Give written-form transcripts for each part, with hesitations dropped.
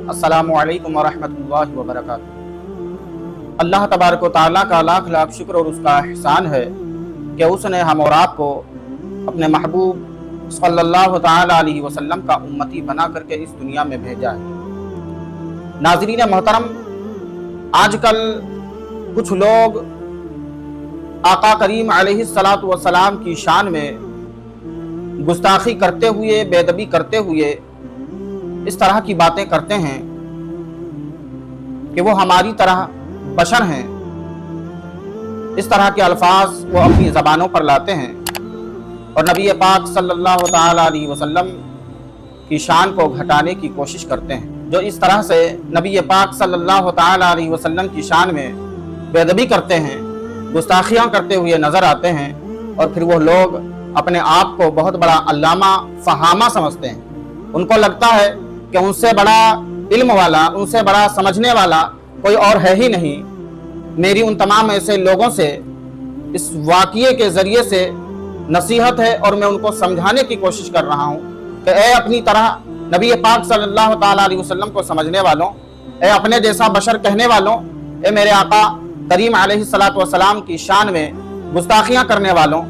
अस्सलामु अलैकुम वरहमतुल्लाहि वबरकातुहू। अल्लाह तबारक व तआला का लाख लाख शुक्र और उसका एहसान है कि उसने हम और आपको अपने महबूब सल्लल्लाहु तआला अलैहि वसल्लम का उम्मती बना करके इस दुनिया में भेजा है। नाज़रीन मोहतरम, आजकल कुछ लोग आका करीम अलैहिस्सलातु वस्सलाम की शान में गुस्ताखी करते हुए, बेअदबी करते हुए इस तरह की बातें करते हैं कि वो हमारी तरह बशर हैं। इस तरह के अल्फाज वो अपनी ज़बानों पर लाते हैं और नबी पाक सल्लल्लाहु तआला अलैहि वसल्लम की शान को घटाने की कोशिश करते हैं। जो इस तरह से नबी पाक सल्लल्लाहु तआला अलैहि वसल्लम की शान में बेअदबी करते हैं, गुस्ताखियाँ करते हुए नज़र आते हैं और फिर वो लोग अपने आप को बहुत बड़ा अल्लामा फ़हामा समझते हैं। उनको लगता है कि उनसे बड़ा इल्म वाला, उनसे बड़ा समझने वाला कोई और है ही नहीं। मेरी उन तमाम ऐसे लोगों से इस वाक़ये के ज़रिए से नसीहत है और मैं उनको समझाने की कोशिश कर रहा हूँ कि ए अपनी तरह नबी पाक सल्लल्लाहु तआला अलैहि वसल्लम को समझने वालों, ए अपने जैसा बशर कहने वालों, ए मेरे आका करीम अलैहिस्सलातु वस्सलाम की शान में गुस्ताखियाँ करने वालों,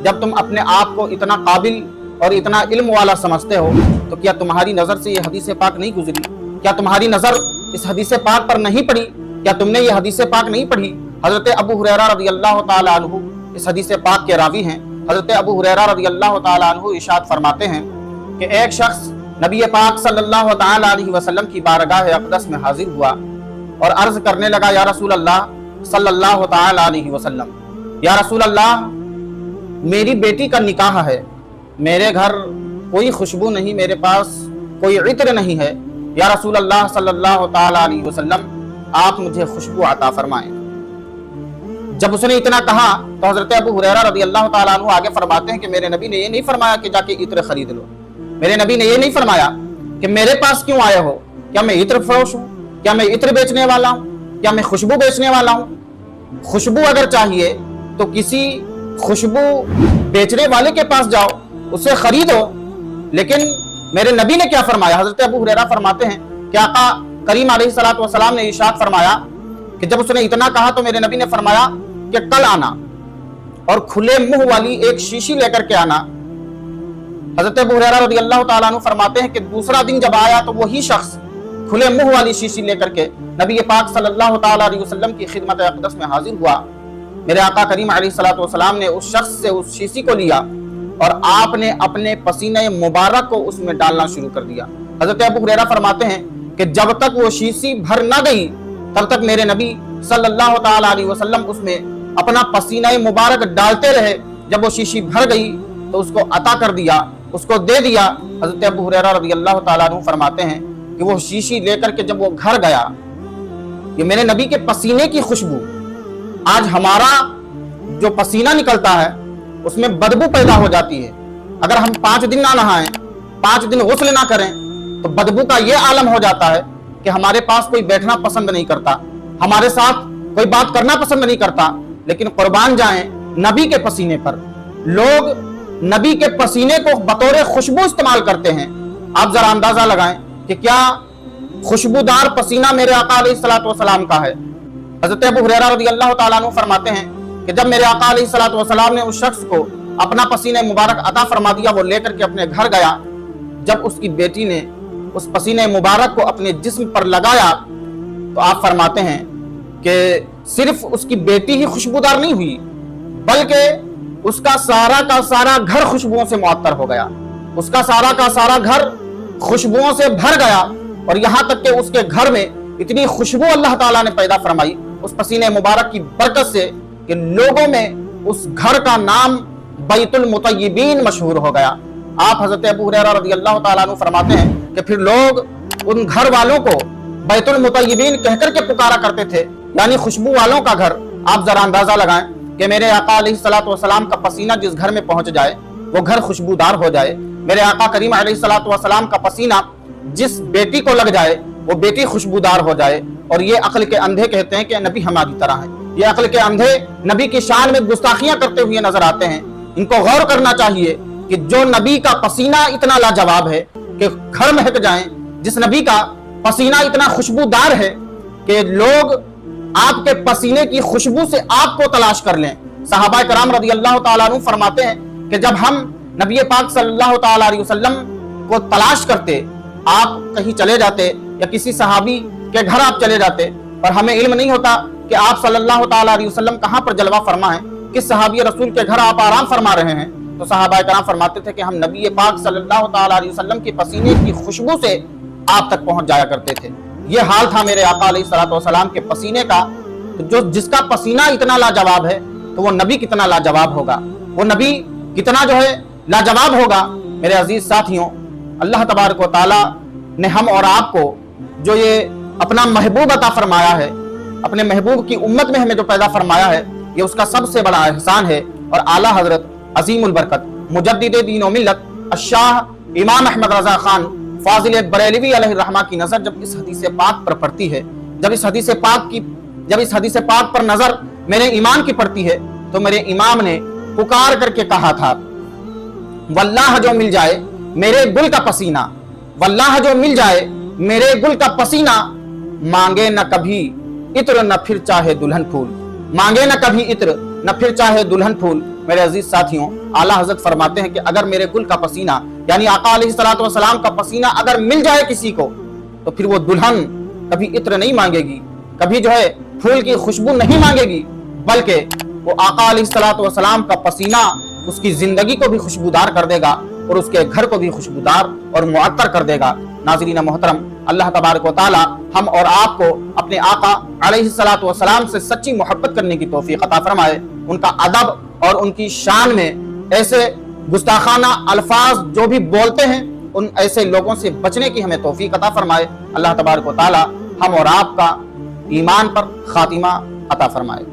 जब तुम अपने आप को इतना काबिल और इतना इल्म वाला समझते हो तो क्या तुम्हारी नज़र से ये हदीस पाक नहीं गुजरी? क्या तुम्हारी नज़र इस हदीस पाक पर नहीं पड़ी? क्या तुमने ये हदीस पाक नहीं पढ़ी? हज़रत अबू हुरैरा रज़ियल्लाहु ताला अन्हु इस हदीस पाक के रावी हैं। हज़रत अबू हुरैरा रज़ियल्लाहु ताला अन्हु इरशाद फरमाते हैं कि एक शख्स नबी पाक सल्लल्लाहु ताला अलैहि वसल्लम की बारगाह अक़दस में हाजिर हुआ और अर्ज़ करने लगा, या रसूल अल्लाह सल्लल्लाहु ताला अलैहि वसल्लम, या रसूल अल्लाह, मेरी बेटी का निकाह है, मेरे घर कोई खुशबू नहीं, मेरे पास कोई इत्र नहीं है, या रसूल अल्लाह सल्लल्लाहु ताला अलैहि वसल्लम, आप मुझे खुशबू अता फरमाएं। जब उसने इतना कहा तो हज़रत अबू हुरैरा रज़ियल्लाहु ताला अन्हु आगे फरमाते हैं कि मेरे नबी ने ये नहीं फरमाया कि जाके इत्र खरीद लो। मेरे नबी ने ये नहीं फरमाया कि मेरे पास क्यों आए हो, क्या मैं इत्र फरोश हूँ, क्या मैं इत्र बेचने वाला हूँ, क्या मैं खुशबू बेचने वाला हूँ? खुशबू अगर चाहिए तो किसी खुशबू बेचने वाले के पास जाओ, उससे खरीदो। लेकिन मेरे नबी ने क्या फरमाया? हज़रत अबू हुरैरा फरमाते हैं कि आका करीम अलैहिस्सलातु वस्सलाम ने इरशाद फरमाया कि जब उसने इतना कहा तो मेरे नबी ने फरमाया कि कल आना और खुले मुंह वाली एक शीशी लेकर के आना। हज़रत अबू हुरैरा रज़ियल्लाहु ताला अन्हु फरमाते हैं कि दूसरा दिन जब आया तो वही शख्स खुले मुंह वाली शीशी लेकर के नबी पाक सल्लल्लाहु ताला अलैहि वसल्लम की खिदमत अक़दस में हाजिर हुआ। मेरे आका करीम अलैहिस्सलातु वस्सलाम ने उस शख्स से उस शीशी को लिया और आपने अपने पसीने मुबारक को उसमें डालना शुरू कर दिया। हज़रत अबू हुरैरा फरमाते हैं कि जब तक वो शीशी भर ना गई तब तक मेरे नबी सल्लल्लाहु ताला अलैहि वसल्लम उसमें अपना पसीना मुबारक डालते रहे। जब वो शीशी भर गई तो उसको अता कर दिया, उसको दे दिया। हज़रत अबू हुरैरा रज़ियल्लाहु ताला अन्हु फरमाते हैं कि वो शीशी लेकर के जब वो घर गया, ये मेरे नबी के पसीने की खुशबू, आज हमारा जो पसीना निकलता है उसमें बदबू पैदा हो जाती है। अगर हम 5 दिन ना नहाएं, 5 दिन गुस्ल ना करें तो बदबू का ये आलम हो जाता है कि हमारे पास कोई बैठना पसंद नहीं करता, हमारे साथ कोई बात करना पसंद नहीं करता। लेकिन कुर्बान जाएं नबी के पसीने पर। लोग नबी के पसीने को बतौर खुशबू इस्तेमाल करते हैं। आप जरा अंदाजा लगाएं कि क्या खुशबूदार पसीना मेरे आका अलैहिस्सलातु वस्सलाम का है। हज़रत अबू हुरैरा रज़ियल्लाहु ताला अन्हु फरमाते हैं कि जब मेरे आका अलैहिस्सलातु वस्सलाम ने उस शख्स को अपना पसीने मुबारक अता फरमा दिया, वो लेकर के अपने घर गया। जब उसकी बेटी ने उस पसीने मुबारक को अपने जिस्म पर लगाया तो आप फरमाते हैं कि सिर्फ उसकी बेटी ही खुशबूदार नहीं हुई, बल्कि उसका सारा का सारा घर खुशबुओं से मुअत्तर हो गया। उसका सारा का सारा घर खुशबुओं से भर गया और यहाँ तक कि उसके घर में इतनी खुशबू अल्लाह ताला ने पैदा फरमाई उस पसीने मुबारक की बरकत से कि लोगों में उस घर का नाम बैतुल मुतय्यबीन मशहूर हो गया। आप हज़रत अबू हुरैरा रज़ियल्लाहु ताला अन्हु फरमाते हैं कि फिर लोग उन घर वालों को बैतुल मुतय्यबीन कहकर के पुकारा करते थे, यानी खुशबू वालों का घर। आप जरा अंदाजा लगाएं कि मेरे आका अलैहिस्सलातु वस्सलाम का पसीना जिस घर में पहुंच जाए वो घर खुशबूदार हो जाए। मेरे आका करीम अलैहिस्सलातु वस्सलाम का पसीना जिस बेटी को लग जाए वो बेटी खुशबूदार हो जाए। और ये अक्ल के अंधे कहते हैं कि नबी हमारी तरह है। ये अक्ल के अंधे नबी की शान में गुस्ताखियां करते हुए नजर आते हैं। इनको गौर करना चाहिए कि जो नबी का पसीना इतना लाजवाब है कि घर महक जाएं, जिस नबी का पसीना इतना खुशबूदार है कि लोग आपके पसीने की खुशबू से आपको तलाश कर लें। सहाबा कराम रज़ी अल्लाह ताला अन्हु फरमाते हैं कि जब हम नबी पाक सल्लल्लाहु ताला अलैहि वसल्लम को तलाश करते, आप कहीं चले जाते या किसी सहाबी के घर आप चले जाते, पर हमें इल्म नहीं होता कि आप सल्लल्लाहु ताला अलैहि वसल्लम कहाँ पर जलवा फरमा है, किस सहाबी रसूल के घर आप आराम फरमा रहे हैं, तो सहाबा कराम फरमाते थे कि हम नबी पाक सल्लल्लाहु ताला अलैहि वसल्लम के पसीने की खुशबू से आप तक पहुंच जाया करते थे। ये हाल था मेरे आका अलैहिस्सलातु वस्सलाम के पसीने का। तो जो जिसका पसीना इतना लाजवाब है, तो वो नबी कितना लाजवाब होगा, वो नबी कितना जो है लाजवाब होगा। मेरे अजीज साथियों, अल्लाह तबारक व तआला ने हम और आपको जो ये अपना महबूब अता फरमाया है, अपने महबूब की उम्मत में हमें जो पैदा फरमाया है, ये उसका सबसे बड़ा एहसान है। और आला हजरत अजीमुल बरकत मुजद्दिद दीन व मिल्लत अशाह इमाम अहमद रजा खान फाजिल बरेलवी अलैहि रहमा की नजर जब इस हदीस पाक पर पड़ती है, जब इस हदीस पाक पर नजर मेरे ईमान की पड़ती है, तो मेरे इमाम ने पुकार करके कहा था, वल्लाह जो मिल जाए मेरे गुल का पसीना, वल्लाह जो मिल जाए मेरे गुल का पसीना, मांगे न कभी इत्र न फिर चाहे दुल्हन फूल, मांगे न कभी इत्र न फिर चाहे दुल्हन फूल। मेरे अजीज साथियों, आला हजरत फरमाते हैं कि अगर मेरे गुल का पसीना यानी आका अलैहिस्सलातु वस्सलाम का पसीना अगर मिल जाए किसी को, तो फिर वो दुल्हन कभी इत्र नहीं मांगेगी, कभी जो है फूल की खुशबू नहीं मांगेगी, बल्कि वो आका अलैहिस्सलातु वस्सलाम का पसीना उसकी जिंदगी को भी खुशबूदार कर देगा और उसके घर को भी खुशबूदार और मुअत्तर कर देगा। नाज़रीन मोहतरम, अल्लाह तबारक व तआला हम और आपको अपने आका अलैहिस्सलातु वस्सलाम से सच्ची मोहब्बत करने की तौफीक अता फरमाए। उनका अदब और उनकी शान में ऐसे गुस्ताखाना अल्फाज जो भी बोलते हैं, उन ऐसे लोगों से बचने की हमें तौफीक अता फरमाए। अल्लाह तबारक व तआला हम और आपका ईमान पर खातिमा अता फरमाए।